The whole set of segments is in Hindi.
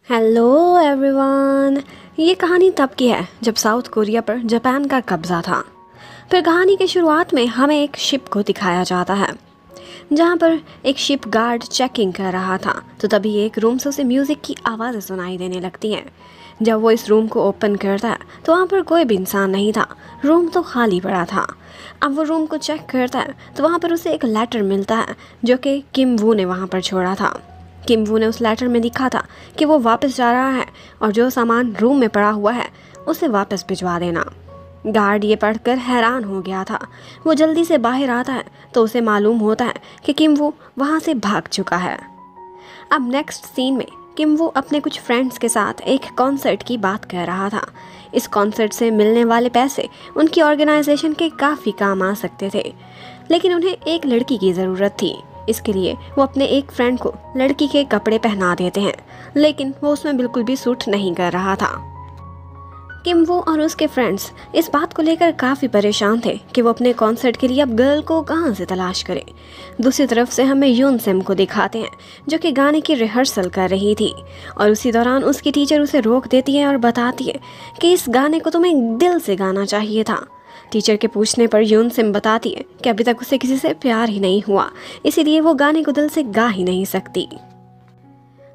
Hello everyone. ये कहानी तब की है जब साउथ कोरिया पर जापान का कब्ज़ा था। फिर कहानी की शुरुआत में हमें एक शिप को दिखाया जाता है जहाँ पर एक शिप गार्ड चेकिंग कर रहा था। तो तभी एक रूम से उसे म्यूज़िक की आवाज़ें सुनाई देने लगती हैं। जब वो इस रूम को ओपन करता है तो वहाँ पर कोई भी इंसान नहीं था, रूम तो खाली पड़ा था। अब वो रूम को चेक करता है तो वहाँ पर उसे एक लेटर मिलता है जो कि किम वू ने वहाँ पर छोड़ा था। किम वू ने उस लेटर में लिखा था कि वो वापस जा रहा है और जो सामान रूम में पड़ा हुआ है उसे वापस भिजवा देना। गार्ड ये पढ़कर हैरान हो गया था। वो जल्दी से बाहर आता है तो उसे मालूम होता है कि किम वू वहाँ से भाग चुका है। अब नेक्स्ट सीन में किम वू अपने कुछ फ्रेंड्स के साथ एक कॉन्सर्ट की बात कर रहा था। इस कॉन्सर्ट से मिलने वाले पैसे उनकी ऑर्गेनाइजेशन के काफ़ी काम आ सकते थे, लेकिन उन्हें एक लड़की की ज़रूरत थी। इसके लिए वो अपने एक फ्रेंड को लड़की के कपड़े पहना देते हैं, लेकिन वो उसमें बिल्कुल भी सूट नहीं कर रहा था। किम वू और उसके फ्रेंड्स इस बात को लेकर काफ़ी परेशान थे कि वो अपने कॉन्सर्ट के लिए अब गर्ल को कहाँ से तलाश करें। दूसरी तरफ से हमें यून सिम को दिखाते हैं जो कि गाने की रिहर्सल कर रही थी, और उसी दौरान उसकी टीचर उसे रोक देती है और बताती है कि इस गाने को तुम्हें दिल से गाना चाहिए था। टीचर के पूछने पर यून सिम बताती है कि अभी तक उसे किसी से प्यार ही नहीं हुआ, इसीलिए वो गाने को दिल से गा ही नहीं सकती।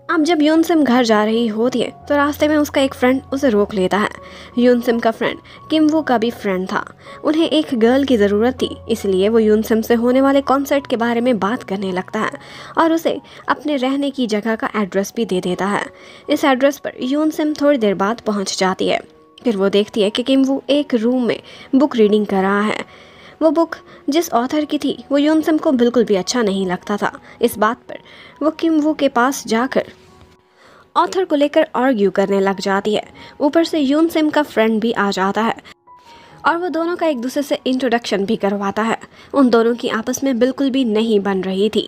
अब जब यून सिम घर जा रही होती है तो रास्ते में उसका एक फ्रेंड उसे रोक लेता है। यून सिम का फ्रेंड किम वू का भी फ्रेंड था। उन्हें एक गर्ल की ज़रूरत थी, इसलिए वो यून सिम से होने वाले कॉन्सर्ट के बारे में बात करने लगता है और उसे अपने रहने की जगह का एड्रेस भी दे देता है। इस एड्रेस पर यून सिम थोड़ी देर बाद पहुंच जाती है। फिर वो देखती है कि किम वू एक रूम में बुक रीडिंग कर रहा है। वो बुक जिस ऑथर की थी वो यून सिम को बिल्कुल भी अच्छा नहीं लगता था। इस बात पर वो किम वू के पास जाकर ऑथर को लेकर आर्ग्यू करने लग जाती है। ऊपर से यून सिम का फ्रेंड भी आ जाता है और वो दोनों का एक दूसरे से इंट्रोडक्शन भी करवाता है। उन दोनों की आपस में बिल्कुल भी नहीं बन रही थी।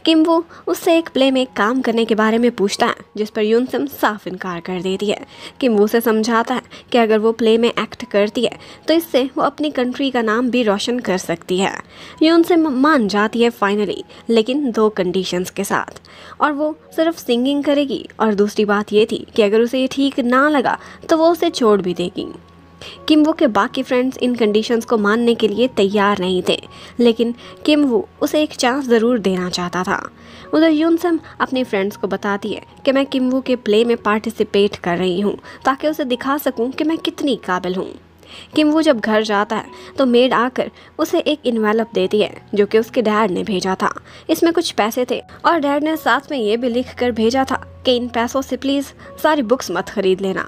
किम वो उससे एक प्ले में काम करने के बारे में पूछता है, जिस पर यून सिम साफ इनकार कर देती है। किम वो उसे समझाता है कि अगर वो प्ले में एक्ट करती है तो इससे वो अपनी कंट्री का नाम भी रोशन कर सकती है। यून सिम मान जाती है फाइनली, लेकिन 2 कंडीशंस के साथ, और वो सिर्फ सिंगिंग करेगी, और दूसरी बात ये थी कि अगर उसे ये ठीक ना लगा तो वो उसे छोड़ भी देगी। किम वू के बाकी फ्रेंड्स इन कंडीशंस को मानने के लिए तैयार नहीं थे, लेकिन किम वू उसे एक चांस ज़रूर देना चाहता था। उधर यून सिम अपने फ्रेंड्स को बताती है कि मैं किम वू के प्ले में पार्टिसिपेट कर रही हूँ ताकि उसे दिखा सकूँ कि मैं कितनी काबिल हूँ। किम वू जब घर जाता है तो मेड आकर उसे एक इन्वेलप देती है जो कि उसके डैड ने भेजा था। इसमें कुछ पैसे थे और डैड ने साथ में ये भी लिख कर भेजा था कि इन पैसों से प्लीज़ सारी बुक्स मत खरीद लेना।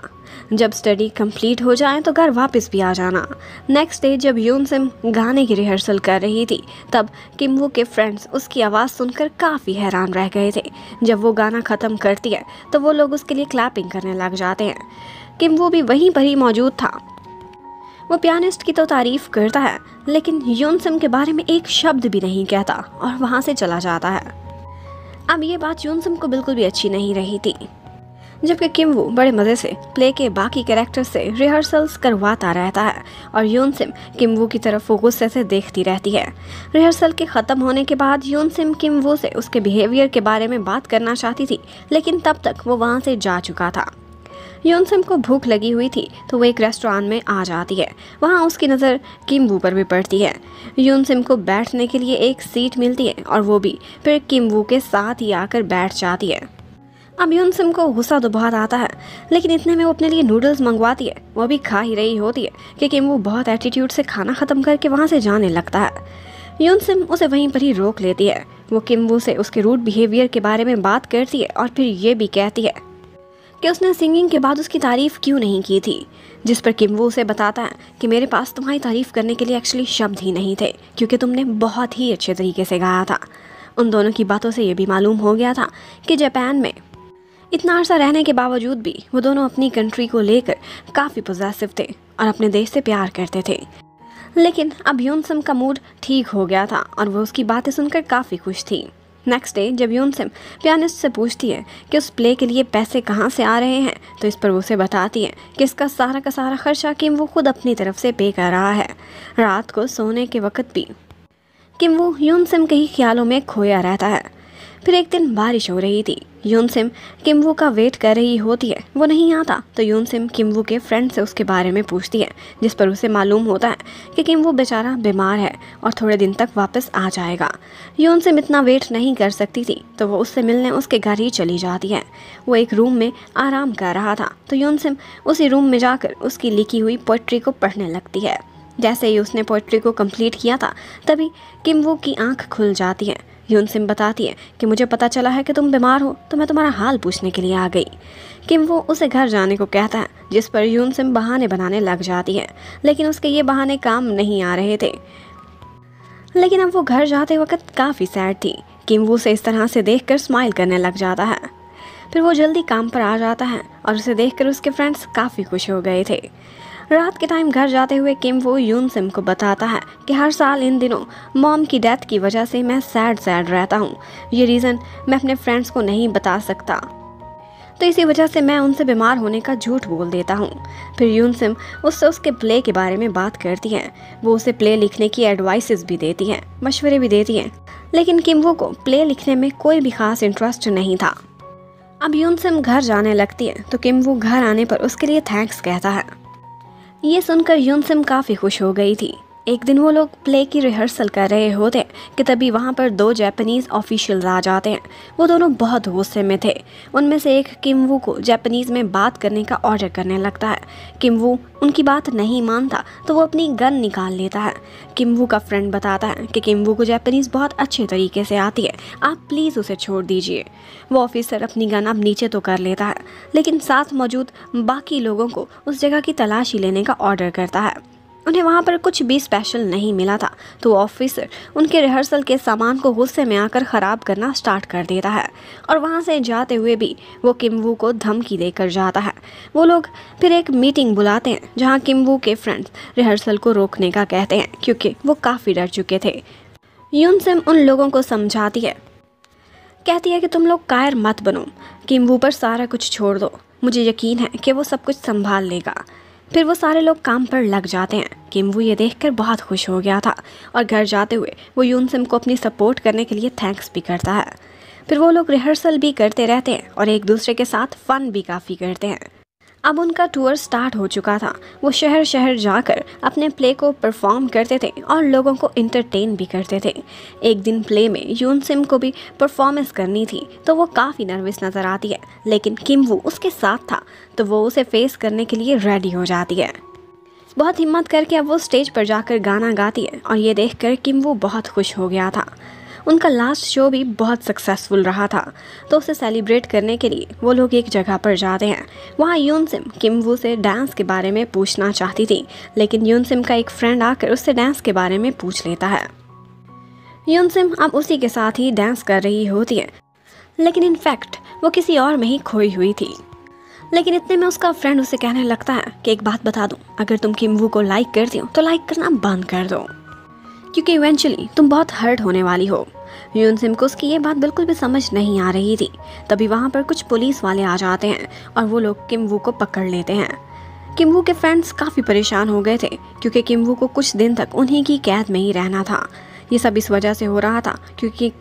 जब स्टडी कंप्लीट हो जाए तो घर वापस भी आ जाना। नेक्स्ट डे जब यून सिम गाने की रिहर्सल कर रही थी तब किम वू के फ्रेंड्स उसकी आवाज़ सुनकर काफ़ी हैरान रह गए थे। जब वो गाना ख़त्म करती है तो वो लोग उसके लिए क्लैपिंग करने लग जाते हैं। किम वू भी वहीं पर ही मौजूद था। वो पियानिस्ट की तो तारीफ करता है, लेकिन यून सिम के बारे में एक शब्द भी नहीं कहता और वहाँ से चला जाता है। अब ये बात यून सिम को बिल्कुल भी अच्छी नहीं रही थी, जबकि किम वू बड़े मज़े से प्ले के बाकी कैरेक्टर से रिहर्सल्स करवाता रहता है और यून सिम किम वू की तरफ गुस्से से देखती रहती है। रिहर्सल के ख़त्म होने के बाद यून सिम किम वू से उसके बिहेवियर के बारे में बात करना चाहती थी, लेकिन तब तक वो वहाँ से जा चुका था। यून सिम को भूख लगी हुई थी तो वो एक रेस्टोरेंट में आ जाती है। वहाँ उसकी नज़र किम वू पर भी पड़ती है। यून सिम को बैठने के लिए एक सीट मिलती है और वो भी फिर किम वू के साथ ही आकर बैठ जाती है। अब यून सिम को गुस्सा तो बहुत आता है, लेकिन इतने में वो अपने लिए नूडल्स मंगवाती है। वो भी खा ही रही होती है कि किम वू बहुत एटीट्यूड से खाना ख़त्म करके वहाँ से जाने लगता है। यून सिम उसे वहीं पर ही रोक लेती है। वो किम वू से उसके रूड बिहेवियर के बारे में बात करती है और फिर ये भी कहती है कि उसने सिंगिंग के बाद उसकी तारीफ़ क्यों नहीं की थी, जिस पर किम वू उसे बताता है कि मेरे पास तुम्हारी तारीफ़ करने के लिए एक्चुअली शब्द ही नहीं थे, क्योंकि तुमने बहुत ही अच्छे तरीके से गाया था। उन दोनों की बातों से ये भी मालूम हो गया था कि जापान में इतना अर्सा रहने के बावजूद भी वो दोनों अपनी कंट्री को लेकर काफ़ी पॉजिटिव थे और अपने देश से प्यार करते थे। लेकिन अब यून सिम का मूड ठीक हो गया था और वो उसकी बातें सुनकर काफ़ी खुश थी। नेक्स्ट डे जब यून सिम पियानिस्ट से पूछती है कि उस प्ले के लिए पैसे कहाँ से आ रहे हैं, तो इस पर वो उसे बताती है कि इसका सारा का सारा खर्चा किम वो खुद अपनी तरफ से पे कर रहा है। रात को सोने के वक्त भी किम वो यून सिम के ही ख्यालों में खोया रहता है। फिर एक दिन बारिश हो रही थी। यूनसिम किम्वू का वेट कर रही होती है, वो नहीं आता तो यूनसिम किम्वू के फ्रेंड से उसके बारे में पूछती है, जिस पर उसे मालूम होता है कि किम्वू बेचारा बीमार है और थोड़े दिन तक वापस आ जाएगा। यूनसिम इतना वेट नहीं कर सकती थी तो वो उससे मिलने उसके घर ही चली जाती है। वो एक रूम में आराम कर रहा था तो यूनसिम उसी रूम में जाकर उसकी लिखी हुई पोइट्री को पढ़ने लगती है। जैसे ही उसने पोइट्री को कंप्लीट किया था तभी किम्वू की आंख खुल जाती है। यूनसिम बताती है कि मुझे पता चला है कि तुम बीमार हो तो मैं तुम्हारा हाल पूछने के लिए आ गई। किम्वू उसे घर जाने को कहता है, जिस पर यूनसिम बहाने बनाने लग जाती है, लेकिन उसके ये बहाने काम नहीं आ रहे थे। लेकिन अब वो घर जाते वक्त काफ़ी सैड थी। किम्वू से इस तरह से देखकर स्माइल करने लग जाता है। फिर वो जल्दी काम पर आ जाता है और उसे देखकर उसके फ्रेंड्स काफ़ी खुश हो गए थे। रात के टाइम घर जाते हुए किम्वू यूनसिम को बताता है कि हर साल इन दिनों मॉम की डेथ की वजह से मैं सैड रहता हूँ। ये रीज़न मैं अपने फ्रेंड्स को नहीं बता सकता, तो इसी वजह से मैं उनसे बीमार होने का झूठ बोल देता हूँ। फिर यूनसिम उससे उसके प्ले के बारे में बात करती है। वो उसे प्ले लिखने की एडवाइसेस भी देती है, मशवरे भी देती है, लेकिन किम्वू को प्ले लिखने में कोई भी खास इंटरेस्ट नहीं था। अब यूनसिम घर जाने लगती है तो किम्वू घर आने पर उसके लिए थैंक्स कहता है। ये सुनकर यूनसिम काफ़ी खुश हो गई थी। एक दिन वो लोग प्ले की रिहर्सल कर रहे होते कि तभी वहाँ पर 2 जापानीज़ ऑफिशियल्स आ जाते हैं। वो दोनों बहुत गुस्से में थे। उनमें से एक किम्वू को जापानीज़ में बात करने का ऑर्डर करने लगता है। किम्वू उनकी बात नहीं मानता तो वो अपनी गन निकाल लेता है। किम्वू का फ्रेंड बताता है कि किम्वू को जापानीज़ बहुत अच्छे तरीके से आती है, आप प्लीज़ उसे छोड़ दीजिए। वो ऑफिसर अपनी गन अब नीचे तो कर लेता है, लेकिन साथ मौजूद बाकी लोगों को उस जगह की तलाशी लेने का ऑर्डर करता है। उन्हें वहाँ पर कुछ भी स्पेशल नहीं मिला था तो ऑफिसर उनके रिहर्सल के सामान को गुस्से में आकर ख़राब करना स्टार्ट कर देता है और वहाँ से जाते हुए भी वो किम्वू को धमकी देकर जाता है। वो लोग फिर एक मीटिंग बुलाते हैं जहाँ किम्वू के फ्रेंड्स रिहर्सल को रोकने का कहते हैं क्योंकि वो काफ़ी डर चुके थे। यूनसिम उन लोगों को समझाती है, कहती है कि तुम लोग कायर मत बनो, किम्वू पर सारा कुछ छोड़ दो, मुझे यकीन है कि वो सब कुछ संभाल लेगा। फिर वो सारे लोग काम पर लग जाते हैं। किम्वू ये देखकर बहुत खुश हो गया था और घर जाते हुए वो यूनसिम को अपनी सपोर्ट करने के लिए थैंक्स भी करता है। फिर वो लोग रिहर्सल भी करते रहते हैं और एक दूसरे के साथ फन भी काफ़ी करते हैं। अब उनका टूर स्टार्ट हो चुका था। वो शहर शहर जाकर अपने प्ले को परफॉर्म करते थे और लोगों को इंटरटेन भी करते थे। एक दिन प्ले में यूनसिम को भी परफॉर्मेंस करनी थी तो वो काफ़ी नर्वस नज़र आती है, लेकिन किम्वू उसके साथ था तो वो उसे फेस करने के लिए रेडी हो जाती है। बहुत हिम्मत करके अब वो स्टेज पर जाकर गाना गाती है और ये देखकर किम्वू बहुत खुश हो गया था। उनका लास्ट शो भी बहुत सक्सेसफुल रहा था तो उसे सेलिब्रेट करने के लिए वो लोग एक जगह पर जाते हैं। वहाँ यूनसिम किम्वू से डांस के बारे में पूछना चाहती थी, लेकिन यूनसिम का एक फ्रेंड आकर उससे डांस के बारे में पूछ लेता है। यूनसिम अब उसी के साथ ही डांस कर रही होती है, लेकिन इनफैक्ट वो किसी और में ही खोई हुई थी। लेकिन इतने में उसका फ्रेंड उसे कहने लगता है कि एक बात बता दूं, अगर तुम किम्वू को लाइक करती हो तो लाइक करना बंद कर दो, क्योंकि इवेंचुअली तुम बहुत हर्ट होने वाली हो। यूनसिम को उसकी ये बात बिल्कुल भी समझ नहीं आ रही थी। तभी वहाँ पर कुछ पुलिस वाले आ जाते हैं और वो लोग किम्वू को पकड़ लेते हैं। किम्वू के फ्रेंड्स काफ़ी परेशान हो गए थे क्योंकि किम्वू को कुछ दिन तक उन्हीं की कैद में ही रहना था। ये सब इस वजह से हो रहा था क्योंकि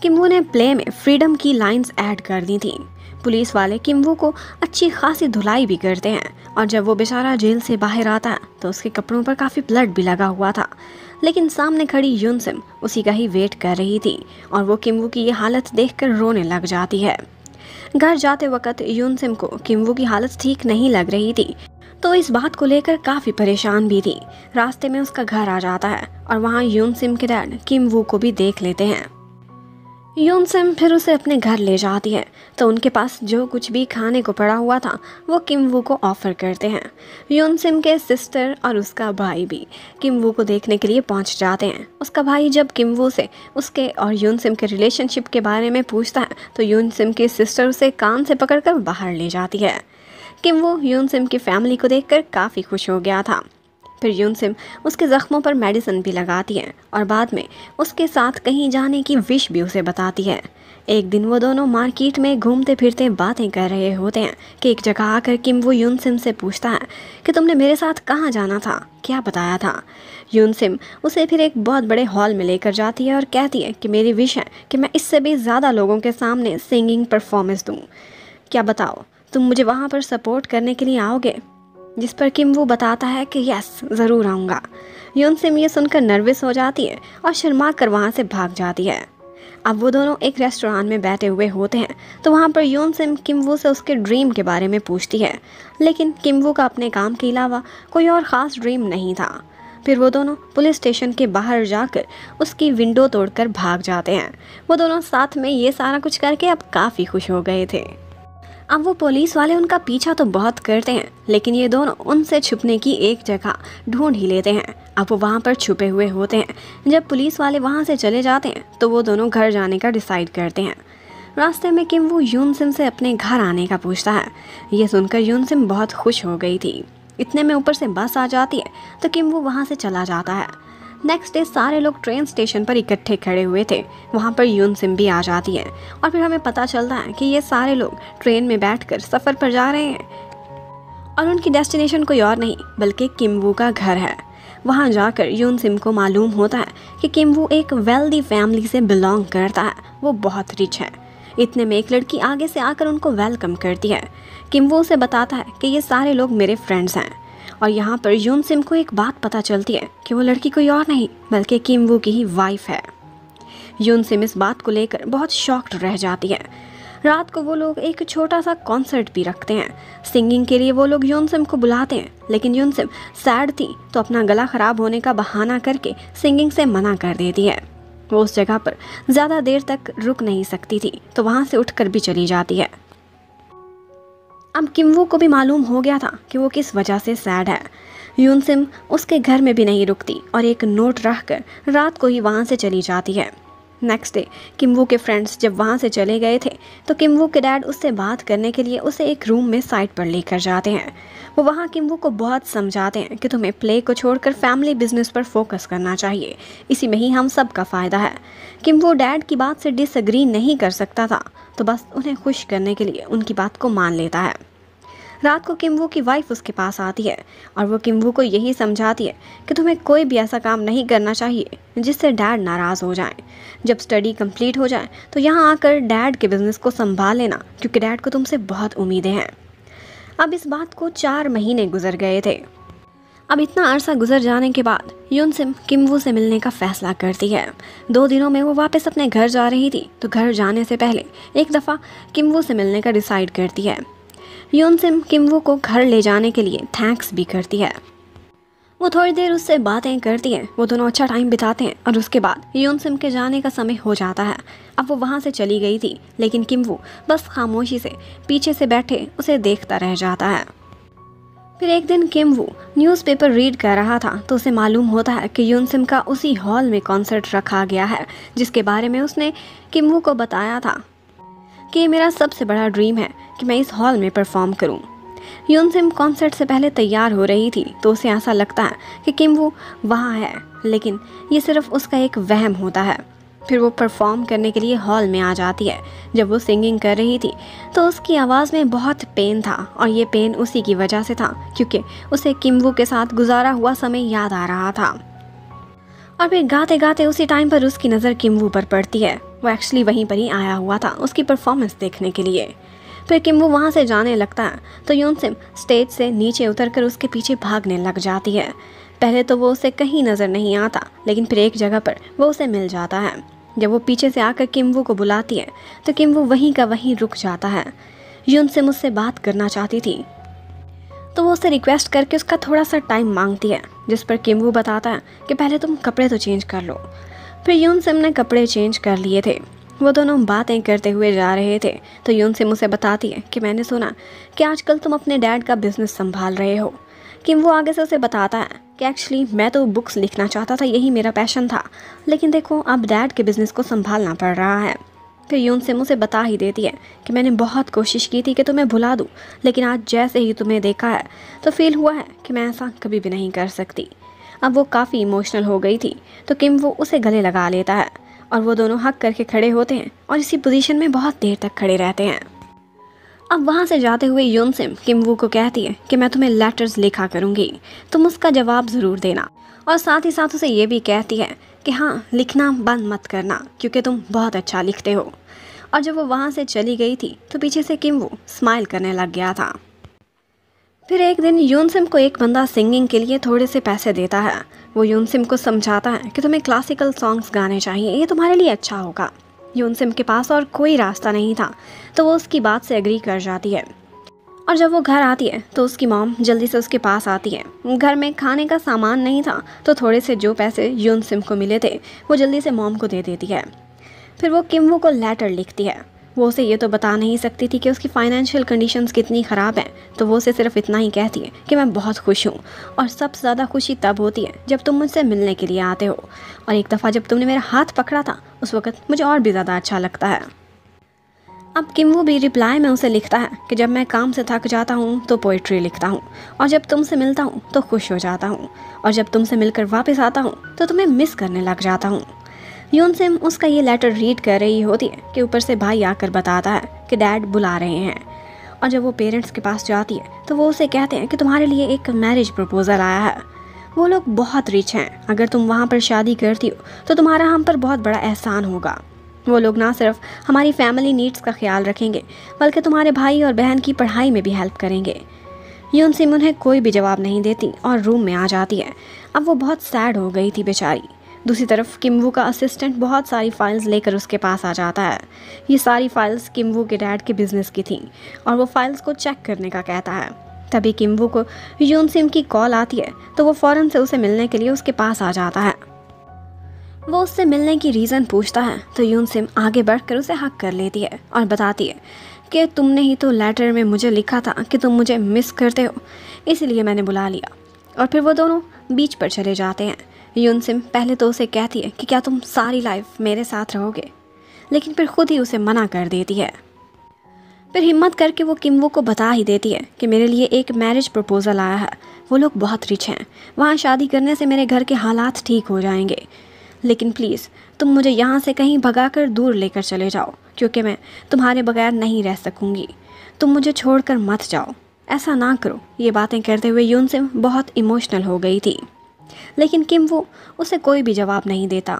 किम्वू ने प्ले में फ्रीडम की लाइंस ऐड कर दी थी। पुलिस वाले किम्वू को अच्छी खासी धुलाई भी करते हैं और जब वो बेचारा जेल से बाहर आता है तो उसके कपड़ों पर काफ़ी ब्लड भी लगा हुआ था। लेकिन सामने खड़ी यूनसिम उसी का ही वेट कर रही थी और वो किम्वू की ये हालत देखकर रोने लग जाती है। घर जाते वक्त यूनसिम को किम्वू की हालत ठीक नहीं लग रही थी तो इस बात को लेकर काफ़ी परेशान भी थी। रास्ते में उसका घर आ जाता है और वहाँ यूनसिम के डैड किम्वू को भी देख लेते हैं। यूनसिम फिर उसे अपने घर ले जाती है तो उनके पास जो कुछ भी खाने को पड़ा हुआ था वो किम्वू को ऑफ़र करते हैं। यूनसिम के सिस्टर और उसका भाई भी किम्वू को देखने के लिए पहुंच जाते हैं। उसका भाई जब किम्वू से उसके और यूनसिम के रिलेशनशिप के बारे में पूछता है तो यूनसिम की सिस्टर उसे कान से पकड़कर बाहर ले जाती है। किम्वू यूनसिम की फैमिली को देखकर काफ़ी खुश हो गया था। फिर यूनसिम उसके ज़ख्मों पर मेडिसिन भी लगाती है और बाद में उसके साथ कहीं जाने की विश भी उसे बताती है। एक दिन वो दोनों मार्केट में घूमते फिरते बातें कर रहे होते हैं कि एक जगह आकर किम वो यूनसिम से पूछता है कि तुमने मेरे साथ कहाँ जाना था, क्या बताया था। यूनसिम उसे फिर एक बहुत बड़े हॉल में लेकर जाती है और कहती है कि मेरी विश है कि मैं इससे भी ज़्यादा लोगों के सामने सिंगिंग परफॉर्मेंस दूँ। क्या बताओ, तुम मुझे वहाँ पर सपोर्ट करने के लिए आओगे? जिस पर किम वो बताता है कि यस, ज़रूर आऊँगा। यूनसिम ये सुनकर नर्वस हो जाती है और शर्मा कर वहाँ से भाग जाती है। अब वो दोनों एक रेस्टोरेंट में बैठे हुए होते हैं तो वहाँ पर यूनसिम किमवू से उसके ड्रीम के बारे में पूछती है, लेकिन किमवू का अपने काम के अलावा कोई और ख़ास ड्रीम नहीं था। फिर वो दोनों पुलिस स्टेशन के बाहर जाकर उसकी विंडो तोड़कर भाग जाते हैं। वो दोनों साथ में ये सारा कुछ करके अब काफ़ी खुश हो गए थे। अब वो पुलिस वाले उनका पीछा तो बहुत करते हैं, लेकिन ये दोनों उनसे छुपने की एक जगह ढूंढ ही लेते हैं। अब वो वहाँ पर छुपे हुए होते हैं। जब पुलिस वाले वहाँ से चले जाते हैं तो वो दोनों घर जाने का डिसाइड करते हैं। रास्ते में किम वो यूनसिम से अपने घर आने का पूछता है। ये सुनकर यूनसिम बहुत खुश हो गई थी। इतने में ऊपर से बस आ जाती है तो किम वो वहाँ से चला जाता है। नेक्स्ट डे सारे लोग ट्रेन स्टेशन पर इकट्ठे खड़े हुए थे। वहाँ पर यूनसिम भी आ जाती है और फिर हमें पता चलता है कि ये सारे लोग ट्रेन में बैठकर सफ़र पर जा रहे हैं और उनकी डेस्टिनेशन कोई और नहीं बल्कि किमवू का घर है। वहाँ जाकर यूनसिम को मालूम होता है कि किमवू एक वेल्दी फैमिली से बिलोंग करता है, वो बहुत रिच है। इतने में एक लड़की आगे से आकर उनको वेलकम करती है। किमवू उसे बताता है कि ये सारे लोग मेरे फ्रेंड्स हैं और यहाँ पर यूनसिम को एक बात पता चलती है कि वो लड़की कोई और नहीं बल्कि किमवू की ही वाइफ है। यूनसिम इस बात को लेकर बहुत शॉक्ड रह जाती है। रात को वो लोग एक छोटा सा कॉन्सर्ट भी रखते हैं। सिंगिंग के लिए वो लोग यूनसिम को बुलाते हैं, लेकिन यूनसिम सैड थी तो अपना गला ख़राब होने का बहाना करके सिंगिंग से मना कर देती है। वो उस जगह पर ज़्यादा देर तक रुक नहीं सकती थी तो वहाँ से उठकर भी चली जाती है। अब किमवू को भी मालूम हो गया था कि वो किस वजह से सैड है। यूनसिम उसके घर में भी नहीं रुकती और एक नोट रखकर रात को ही वहाँ से चली जाती है। नेक्स्ट डे किमवू के फ्रेंड्स जब वहाँ से चले गए थे तो किमवू के डैड उससे बात करने के लिए उसे एक रूम में साइड पर लेकर जाते हैं। वो वहाँ किमवू को बहुत समझाते हैं कि तुम्हें प्ले को छोड़कर फैमिली बिजनेस पर फोकस करना चाहिए, इसी में ही हम सब का फ़ायदा है। किमवू डैड की बात से डिसएग्री नहीं कर सकता था तो बस उन्हें खुश करने के लिए उनकी बात को मान लेता है। रात को किमवू की वाइफ उसके पास आती है और वो किमवू को यही समझाती है कि तुम्हें कोई भी ऐसा काम नहीं करना चाहिए जिससे डैड नाराज़ हो जाएं। जब स्टडी कंप्लीट हो जाए तो यहाँ आकर डैड के बिज़नेस को संभाल लेना, क्योंकि डैड को तुमसे बहुत उम्मीदें हैं। अब इस बात को 4 महीने गुजर गए थे। अब इतना अरसा गुजर जाने के बाद यूनसिम किमवू से मिलने का फैसला करती है। 2 दिनों में वो वापस अपने घर जा रही थी तो घर जाने से पहले एक दफ़ा किमवू से मिलने का डिसाइड करती है। यूनसिम किमवू को घर ले जाने के लिए थैंक्स भी करती है। वो थोड़ी देर उससे बातें करती है। वो दोनों अच्छा टाइम बिताते हैं और उसके बाद यूनसिम के जाने का समय हो जाता है। अब वो वहाँ से चली गई थी, लेकिन किमवू बस खामोशी से पीछे से बैठे उसे देखता रह जाता है। फिर एक दिन किमवू न्यूज़पेपर रीड कर रहा था तो उसे मालूम होता है कि यूनसिम का उसी हॉल में कॉन्सर्ट रखा गया है जिसके बारे में उसने किमवू को बताया था कि ये मेरा सबसे बड़ा ड्रीम है कि मैं इस हॉल में परफॉर्म करूं। यूनसिम कॉन्सर्ट से पहले तैयार हो रही थी तो उसे ऐसा लगता है कि किमवू वहाँ है, लेकिन ये सिर्फ उसका एक वहम होता है। फिर वो परफॉर्म करने के लिए हॉल में आ जाती है। जब वो सिंगिंग कर रही थी तो उसकी आवाज़ में बहुत पेन था और ये पेन उसी की वजह से था क्योंकि उसे किमवू के साथ गुजारा हुआ समय याद आ रहा था। और फिर गाते गाते उसी टाइम पर उसकी नज़र किमवू पर पड़ती है। वो एक्चुअली वहीं पर ही आया हुआ था उसकी परफॉर्मेंस देखने के लिए। फिर किमवू वहाँ से जाने लगता है तो यूनसिम स्टेज से नीचे उतरकर उसके पीछे भागने लग जाती है। पहले तो वो उसे कहीं नज़र नहीं आता, लेकिन फिर एक जगह पर वो उसे मिल जाता है। जब वो पीछे से आकर किमवू को बुलाती है तो किमवू वहीं का वहीं रुक जाता है। यूनसिम उससे बात करना चाहती थी तो वो उसे रिक्वेस्ट करके उसका थोड़ा सा टाइम मांगती है, जिस पर किमवू बताता है कि पहले तुम कपड़े तो चेंज कर लो। फिर यूनसिम ने कपड़े चेंज कर लिए थे। वो दोनों बातें करते हुए जा रहे थे तो यूनसिम उसे बताती है कि मैंने सुना कि आजकल तुम अपने डैड का बिजनेस संभाल रहे हो। किमवू आगे से उसे बताता है कि एक्चुअली मैं तो बुक्स लिखना चाहता था, यही मेरा पैशन था, लेकिन देखो अब डैड के बिज़नेस को संभालना पड़ रहा है। फिर यून सिम उसे बता ही देती है कि मैंने बहुत कोशिश की थी कि तुम्हें भुला दूँ, लेकिन आज जैसे ही तुम्हें देखा है तो फील हुआ है कि मैं ऐसा कभी भी नहीं कर सकती। अब वो काफ़ी इमोशनल हो गई थी तो किम वो उसे गले लगा लेता है और वो दोनों हक करके खड़े होते हैं और इसी पोजीशन में बहुत देर तक खड़े रहते हैं। अब वहाँ से जाते हुए यून सिम किम वू को कहती है कि मैं तुम्हें लेटर्स लिखा करूँगी, तुम उसका जवाब ज़रूर देना, और साथ ही साथ उसे ये भी कहती है कि हाँ, लिखना बंद मत करना क्योंकि तुम बहुत अच्छा लिखते हो। और जब वो वहाँ से चली गई थी तो पीछे से किम वू स्माइल करने लग गया था। फिर एक दिन यून सिम को एक बंदा सिंगिंग के लिए थोड़े से पैसे देता है। वो यून सिम को समझाता है कि तुम्हें क्लासिकल सॉन्ग्स गाने चाहिए, ये तुम्हारे लिए अच्छा होगा। यून सिम के पास और कोई रास्ता नहीं था तो वो उसकी बात से एग्री कर जाती है। और जब वो घर आती है तो उसकी मॉम जल्दी से उसके पास आती है। घर में खाने का सामान नहीं था तो थोड़े से जो पैसे यून सिम को मिले थे वो जल्दी से मॉम को दे देती है। फिर वो किम वू को लेटर लिखती है। वो उसे ये तो बता नहीं सकती थी कि उसकी फाइनेंशियल कंडीशंस कितनी ख़राब हैं, तो वो उसे सिर्फ इतना ही कहती है कि मैं बहुत खुश हूँ और सबसे ज़्यादा खुशी तब होती है जब तुम मुझसे मिलने के लिए आते हो, और एक दफ़ा जब तुमने मेरा हाथ पकड़ा था उस वक्त मुझे और भी ज़्यादा अच्छा लगता है। अब किम वू भी रिप्लाई में उसे लिखता है कि जब मैं काम से थक जाता हूँ तो पोइट्री लिखता हूँ, और जब तुमसे मिलता हूँ तो खुश हो जाता हूँ, और जब तुमसे मिलकर वापस आता हूँ तो तुम्हें मिस करने लग जाता हूँ। यून सिम उसका ये लेटर रीड कर रही होती है कि ऊपर से भाई आकर बताता है कि डैड बुला रहे हैं, और जब वो पेरेंट्स के पास जाती है तो वो उसे कहते हैं कि तुम्हारे लिए एक मैरिज प्रपोज़ल आया है। वो लोग बहुत रिच हैं, अगर तुम वहाँ पर शादी करती हो तो तुम्हारा हम पर बहुत बड़ा एहसान होगा। वो लोग ना सिर्फ हमारी फैमिली नीड्स का ख्याल रखेंगे बल्कि तुम्हारे भाई और बहन की पढ़ाई में भी हेल्प करेंगे। यून सिम उन्हें कोई भी जवाब नहीं देती और रूम में आ जाती है। अब वो बहुत सैड हो गई थी बेचारी। दूसरी तरफ किम वू का असिस्टेंट बहुत सारी फाइल्स लेकर उसके पास आ जाता है। ये सारी फाइल्स किम वू के डैड के बिजनेस की थी और वो फाइल्स को चेक करने का कहता है। तभी किम वू को यून सिम की कॉल आती है तो वो फ़ौरन से उसे मिलने के लिए उसके पास आ जाता है। वो उससे मिलने की रीज़न पूछता है तो यून सिम आगे बढ़कर उसे हक कर लेती है और बताती है कि तुमने ही तो लेटर में मुझे लिखा था कि तुम मुझे मिस करते हो, इसलिए मैंने बुला लिया। और फिर वो दोनों बीच पर चले जाते हैं। यून सिम पहले तो उसे कहती है कि क्या तुम सारी लाइफ मेरे साथ रहोगे, लेकिन फिर खुद ही उसे मना कर देती है। फिर हिम्मत करके वो किम वू को बता ही देती है कि मेरे लिए एक मैरिज प्रपोज़ल आया है, वो लोग बहुत रिच हैं, वहाँ शादी करने से मेरे घर के हालात ठीक हो जाएंगे, लेकिन प्लीज़ तुम मुझे यहाँ से कहीं भगाकर दूर लेकर चले जाओ क्योंकि मैं तुम्हारे बगैर नहीं रह सकूँगी, तुम मुझे छोड़कर मत जाओ, ऐसा ना करो। ये बातें करते हुए यून सिम बहुत इमोशनल हो गई थी, लेकिन किम वू उसे कोई भी जवाब नहीं देता।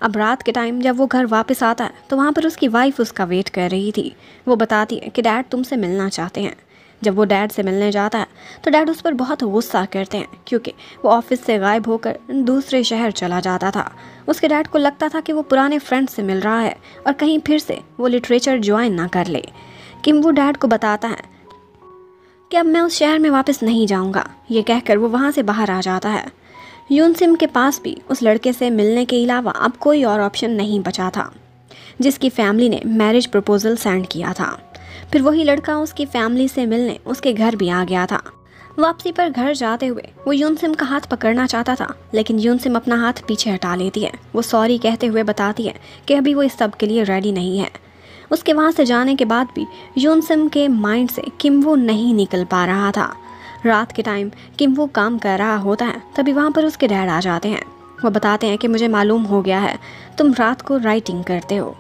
अब रात के टाइम जब वो घर वापस आता है तो वहाँ पर उसकी वाइफ उसका वेट कर रही थी। वो बताती है कि डैड तुमसे मिलना चाहते हैं। जब वो डैड से मिलने जाता है तो डैड उस पर बहुत गुस्सा करते हैं क्योंकि वो ऑफिस से गायब होकर दूसरे शहर चला जाता था। उसके डैड को लगता था कि वो पुराने फ्रेंड से मिल रहा है और कहीं फिर से वो लिटरेचर ज्वाइन ना कर ले। किम वू डैड को बताता है कि अब मैं उस शहर में वापस नहीं जाऊंगा। ये कहकर वो वहाँ से बाहर आ जाता है। यून सिम के पास भी उस लड़के से मिलने के अलावा अब कोई और ऑप्शन नहीं बचा था जिसकी फैमिली ने मैरिज प्रपोज़ल सेंड किया था। फिर वही लड़का उसकी फैमिली से मिलने उसके घर भी आ गया था। वापसी पर घर जाते हुए वो यून सिम का हाथ पकड़ना चाहता था, लेकिन यून सिम अपना हाथ पीछे हटा लेती है। वो सॉरी कहते हुए बताती है कि अभी वो इस सब के लिए रेडी नहीं है। उसके वहाँ से जाने के बाद भी यून सिम के माइंड से किम वू नहीं निकल पा रहा था। रात के टाइम किम वू काम कर रहा होता है, तभी वहाँ पर उसके डैड आ जाते हैं। वो बताते हैं कि मुझे मालूम हो गया है तुम रात को राइटिंग करते हो,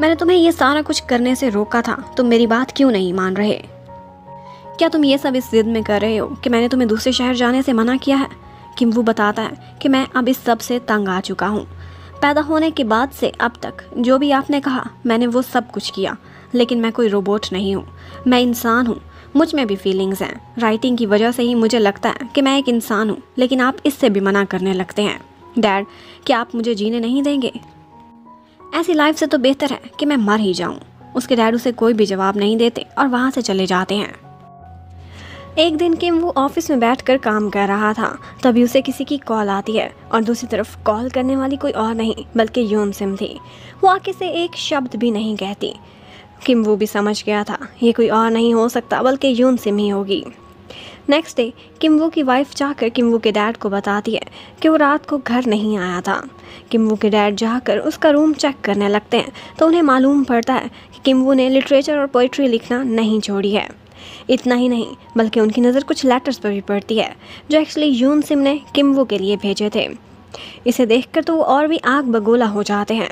मैंने तुम्हें ये सारा कुछ करने से रोका था, तुम मेरी बात क्यों नहीं मान रहे? क्या तुम ये सब इस जिद में कर रहे हो कि मैंने तुम्हें दूसरे शहर जाने से मना किया है? किम वू बताता है कि मैं अब इस सब से तंग आ चुका हूँ। पैदा होने के बाद से अब तक जो भी आपने कहा मैंने वो सब कुछ किया, लेकिन मैं कोई रोबोट नहीं हूँ, मैं इंसान हूँ, मुझ में भी फीलिंग्स हैं। राइटिंग की वजह से ही मुझे लगता है कि मैं एक इंसान हूँ, लेकिन आप इससे भी मना करने लगते हैं। डैड, क्या आप मुझे जीने नहीं देंगे? ऐसी लाइफ से तो बेहतर है कि मैं मर ही जाऊं। उसके डैड उसे कोई भी जवाब नहीं देते और वहाँ से चले जाते हैं। एक दिन किम वो ऑफिस में बैठकर काम कर रहा था, तभी उसे किसी की कॉल आती है और दूसरी तरफ कॉल करने वाली कोई और नहीं बल्कि यून सिम थी। वो आके से एक शब्द भी नहीं कहती। किम वो भी समझ गया था ये कोई और नहीं हो सकता बल्कि यून सिम ही होगी। नेक्स्ट डे किम वो की वाइफ जाकर किम वो के डैड को बताती है कि वो रात को घर नहीं आया था। किम्वू के डैड जाकर उसका रूम चेक करने लगते हैं तो उन्हें मालूम पड़ता है कि किम्वू ने लिटरेचर और पोइट्री लिखना नहीं छोड़ी है। इतना ही नहीं बल्कि उनकी नज़र कुछ लेटर्स पर भी पड़ती है जो एक्चुअली यून सिम ने किम्वू के लिए भेजे थे। इसे देखकर तो वो और भी आग बगोला हो जाते हैं।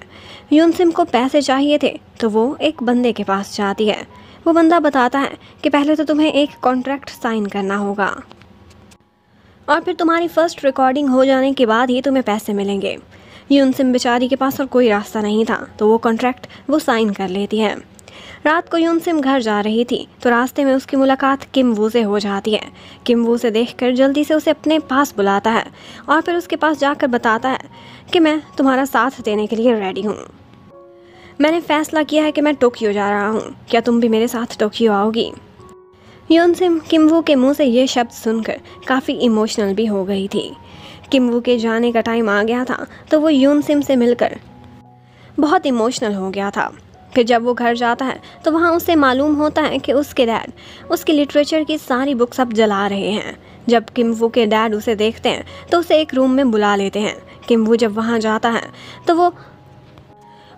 यून सिम को पैसे चाहिए थे तो वो एक बंदे के पास जाती है। वो बंदा बताता है कि पहले तो तुम्हें एक कॉन्ट्रैक्ट साइन करना होगा और फिर तुम्हारी फर्स्ट रिकॉर्डिंग हो जाने के बाद ही तुम्हें पैसे मिलेंगे। यून सिम बेचारी के पास और कोई रास्ता नहीं था तो वो कॉन्ट्रैक्ट वो साइन कर लेती है। रात को यून सिम घर जा रही थी तो रास्ते में उसकी मुलाकात किम्वू से हो जाती है। किम्वू से देखकर जल्दी से उसे अपने पास बुलाता है और फिर उसके पास जाकर बताता है कि मैं तुम्हारा साथ देने के लिए रेडी हूँ। मैंने फैसला किया है कि मैं टोक्यो जा रहा हूँ, क्या तुम भी मेरे साथ टोक्यो आओगी? यून सिम किम्वू के मुंह से ये शब्द सुनकर काफ़ी इमोशनल भी हो गई थी। किम्वू के जाने का टाइम आ गया था तो वो यून सिम से मिलकर बहुत इमोशनल हो गया था। फिर जब वो घर जाता है तो वहाँ उसे मालूम होता है कि उसके डैड उसकी लिटरेचर की सारी बुक्स अब जला रहे हैं। जब किम्वू के डैड उसे देखते हैं तो उसे एक रूम में बुला लेते हैं। किम्वू जब वहाँ जाता है तो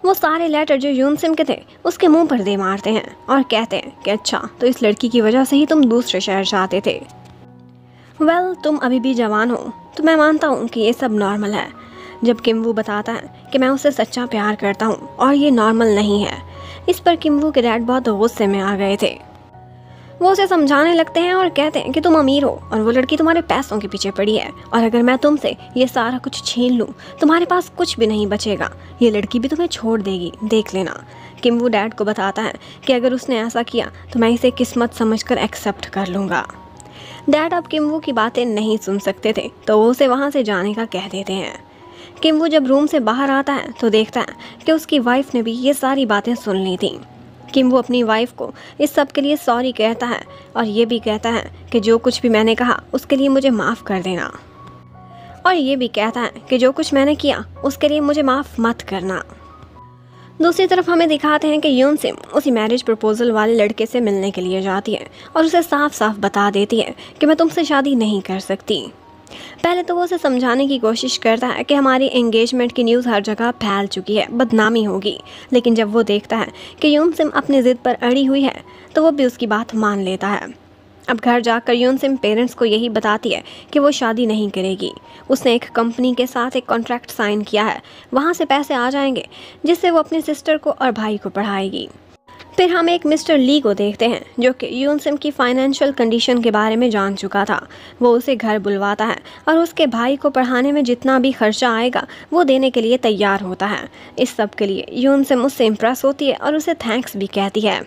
वो सारे लेटर जो यून सिम के थे उसके मुंह पर दे मारते हैं और कहते हैं कि अच्छा तो इस लड़की की वजह से ही तुम दूसरे शहर जाते थे। वेल, तुम अभी भी जवान हो तो मैं मानता हूँ कि ये सब नॉर्मल है। जब किम्वू बताता है कि मैं उससे सच्चा प्यार करता हूँ और ये नॉर्मल नहीं है, इस पर किम्वू के डैड बहुत गुस्से में आ गए थे। वो उसे समझाने लगते हैं और कहते हैं कि तुम अमीर हो और वो लड़की तुम्हारे पैसों के पीछे पड़ी है और अगर मैं तुमसे ये सारा कुछ छीन लूँ तुम्हारे पास कुछ भी नहीं बचेगा। ये लड़की भी तुम्हें छोड़ देगी, देख लेना। किम्वू डैड को बताता है कि अगर उसने ऐसा किया तो मैं इसे किस्मत समझकर एक्सेप्ट कर लूँगा। डैड अब किम्वू की बातें नहीं सुन सकते थे तो वो उसे वहाँ से जाने का कह देते हैं। किम्वू जब रूम से बाहर आता है तो देखता है कि उसकी वाइफ ने भी ये सारी बातें सुन ली थी। किम्वू अपनी वाइफ को इस सब के लिए सॉरी कहता है और ये भी कहता है कि जो कुछ भी मैंने कहा उसके लिए मुझे माफ़ कर देना और ये भी कहता है कि जो कुछ मैंने किया उसके लिए मुझे माफ़ मत करना। दूसरी तरफ हमें दिखाते हैं कि यून सिम उसी मैरिज प्रपोजल वाले लड़के से मिलने के लिए जाती है और उसे साफ साफ बता देती है कि मैं तुमसे शादी नहीं कर सकती। पहले तो वो उसे समझाने की कोशिश करता है कि हमारी एंगेजमेंट की न्यूज़ हर जगह फैल चुकी है, बदनामी होगी। लेकिन जब वो देखता है कि यून सिम अपनी ज़िद पर अड़ी हुई है तो वो भी उसकी बात मान लेता है। अब घर जाकर यून सिम पेरेंट्स को यही बताती है कि वो शादी नहीं करेगी। उसने एक कंपनी के साथ एक कॉन्ट्रैक्ट साइन किया है, वहाँ से पैसे आ जाएंगे जिससे वो अपनी सिस्टर को और भाई को पढ़ाएगी। फिर हम एक मिस्टर ली को देखते हैं जो कि यून सिम की फाइनेंशियल कंडीशन के बारे में जान चुका था। वो उसे घर बुलवाता है और उसके भाई को पढ़ाने में जितना भी खर्चा आएगा वो देने के लिए तैयार होता है। इस सब के लिए यून सिम उससे इम्प्रेस होती है और उसे थैंक्स भी कहती है।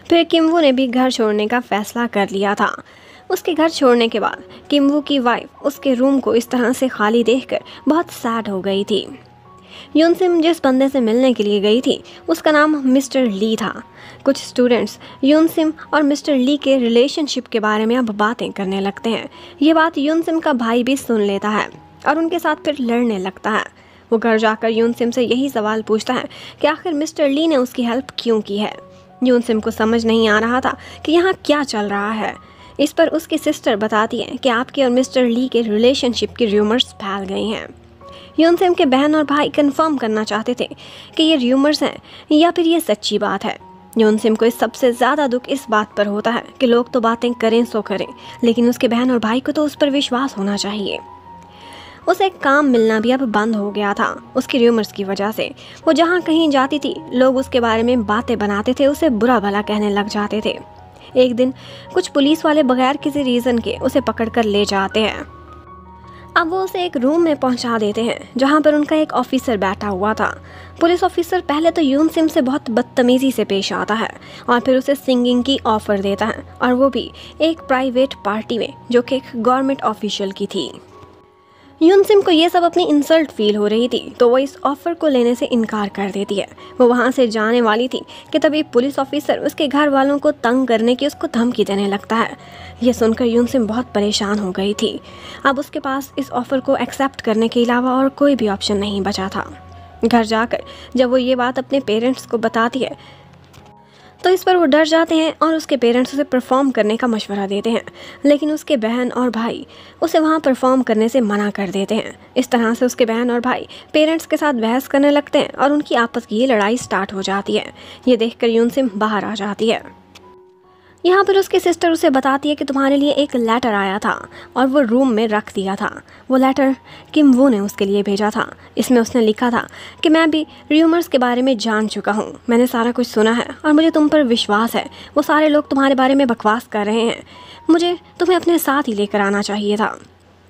फिर किम्वू ने भी घर छोड़ने का फैसला कर लिया था। उसके घर छोड़ने के बाद किम्वू की वाइफ उसके रूम को इस तरह से खाली देखकर बहुत सैड हो गई थी। यून सिम जिस बंदे से मिलने के लिए गई थी उसका नाम मिस्टर ली था। कुछ स्टूडेंट्स यून सिम और मिस्टर ली के रिलेशनशिप के बारे में अब बातें करने लगते हैं। ये बात यून सिम का भाई भी सुन लेता है और उनके साथ फिर लड़ने लगता है। वो घर जाकर यून सिम से यही सवाल पूछता है कि आखिर मिस्टर ली ने उसकी हेल्प क्यों की है। यून सिम को समझ नहीं आ रहा था कि यहाँ क्या चल रहा है। इस पर उसकी सिस्टर बताती है कि आपके और मिस्टर ली के रिलेशनशिप की र्यूमर्स फैल गई हैं। यून सिम के बहन और भाई कंफर्म करना चाहते थे कि ये र्यूमर्स हैं या फिर ये सच्ची बात है। यून सिम को इस सबसे ज़्यादा दुख इस बात पर होता है कि लोग तो बातें करें सो करें, लेकिन उसके बहन और भाई को तो उस पर विश्वास होना चाहिए। उसे काम मिलना भी अब बंद हो गया था उसकी र्यूमर्स की वजह से। वो जहाँ कहीं जाती थी लोग उसके बारे में बातें बनाते थे, उसे बुरा भला कहने लग जाते थे। एक दिन कुछ पुलिस वाले बगैर किसी रीज़न के उसे पकड़कर ले जाते हैं। अब वो उसे एक रूम में पहुंचा देते हैं जहां पर उनका एक ऑफिसर बैठा हुआ था। पुलिस ऑफिसर पहले तो यून सिम से बहुत बदतमीज़ी से पेश आता है और फिर उसे सिंगिंग की ऑफ़र देता है, और वो भी एक प्राइवेट पार्टी में जो कि एक गवर्नमेंट ऑफिशियल की थी। यून सिम को ये सब अपनी इंसल्ट फील हो रही थी तो वो इस ऑफ़र को लेने से इनकार कर देती है। वो वहाँ से जाने वाली थी कि तभी पुलिस ऑफिसर उसके घर वालों को तंग करने की उसको धमकी देने लगता है। ये सुनकर यून सिम बहुत परेशान हो गई थी। अब उसके पास इस ऑफ़र को एक्सेप्ट करने के अलावा और कोई भी ऑप्शन नहीं बचा था। घर जाकर जब वो ये बात अपने पेरेंट्स को बताती है तो इस पर वो डर जाते हैं और उसके पेरेंट्स उसे परफॉर्म करने का मशवरा देते हैं, लेकिन उसके बहन और भाई उसे वहाँ परफॉर्म करने से मना कर देते हैं। इस तरह से उसके बहन और भाई पेरेंट्स के साथ बहस करने लगते हैं और उनकी आपस की ये लड़ाई स्टार्ट हो जाती है। ये देखकर यूनसिम बाहर आ जाती है। यहाँ पर उसकी सिस्टर उसे बताती है कि तुम्हारे लिए एक लेटर आया था और वो रूम में रख दिया था। वो लेटर किम वू ने उसके लिए भेजा था। इसमें उसने लिखा था कि मैं भी र्यूमर्स के बारे में जान चुका हूँ, मैंने सारा कुछ सुना है और मुझे तुम पर विश्वास है। वो सारे लोग तुम्हारे बारे में बकवास कर रहे हैं, मुझे तुम्हें अपने साथ ही लेकर आना चाहिए था।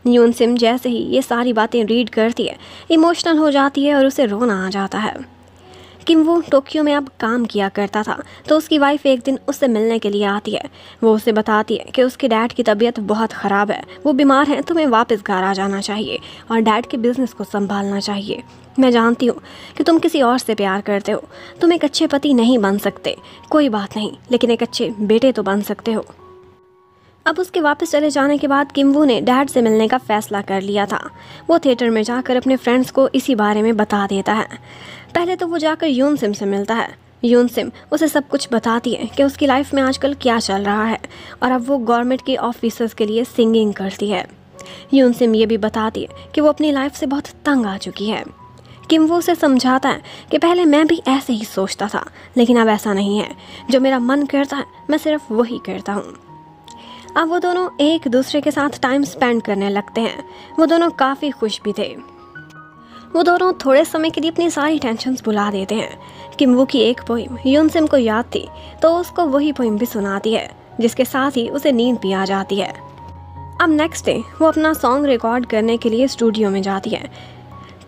यूनसिम जैसे ही ये सारी बातें रीड करती है, इमोशनल हो जाती है और उसे रोना आ जाता है। किम वो टोक्यो में अब काम किया करता था, तो उसकी वाइफ एक दिन उससे मिलने के लिए आती है। वो उसे बताती है कि उसके डैड की तबीयत बहुत ख़राब है, वो बीमार हैं, तुम्हें वापस घर आ जाना चाहिए और डैड के बिज़नेस को संभालना चाहिए। मैं जानती हूँ कि तुम किसी और से प्यार करते हो, तुम एक अच्छे पति नहीं बन सकते, कोई बात नहीं, लेकिन एक अच्छे बेटे तो बन सकते हो। अब उसके वापस चले जाने के बाद किम वू ने डैड से मिलने का फ़ैसला कर लिया था। वो थिएटर में जाकर अपने फ्रेंड्स को इसी बारे में बता देता है। पहले तो वो जाकर यूनसिम से मिलता है। यूनसिम उसे सब कुछ बताती है कि उसकी लाइफ में आजकल क्या चल रहा है और अब वो गवर्नमेंट के ऑफिसर्स के लिए सिंगिंग करती है। यूनसिम ये भी बताती है कि वो अपनी लाइफ से बहुत तंग आ चुकी है। किम वो उसे समझाता है कि पहले मैं भी ऐसे ही सोचता था, लेकिन अब ऐसा नहीं है, जो मेरा मन करता है मैं सिर्फ वही करता हूँ। अब वो दोनों एक दूसरे के साथ टाइम स्पेंड करने लगते हैं। वो दोनों काफ़ी खुश भी थे। वो दोनों थोड़े समय के लिए अपनी सारी टेंशन्स भुला देते हैं। किम वू की एक पोइम यूनसिम को याद थी, तो उसको वही पोइम भी सुनाती है, जिसके साथ ही उसे नींद भी आ जाती है। अब नेक्स्ट डे वो अपना सॉन्ग रिकॉर्ड करने के लिए स्टूडियो में जाती है।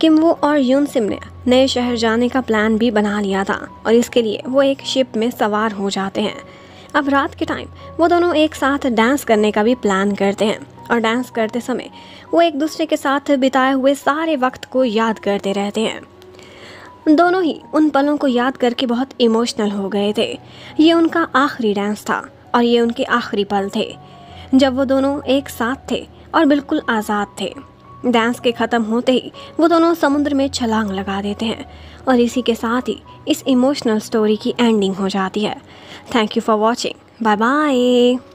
किम वू और यूनसिम ने नए शहर जाने का प्लान भी बना लिया था और इसके लिए वो एक शिप में सवार हो जाते हैं। अब रात के टाइम वो दोनों एक साथ डांस करने का भी प्लान करते हैं और डांस करते समय वो एक दूसरे के साथ बिताए हुए सारे वक्त को याद करते रहते हैं। दोनों ही उन पलों को याद करके बहुत इमोशनल हो गए थे। ये उनका आखिरी डांस था और ये उनके आखिरी पल थे जब वो दोनों एक साथ थे और बिल्कुल आज़ाद थे। डांस के ख़त्म होते ही वो दोनों समुद्र में छलांग लगा देते हैं और इसी के साथ ही इस इमोशनल स्टोरी की एंडिंग हो जाती है। Thank you for watching. Bye bye.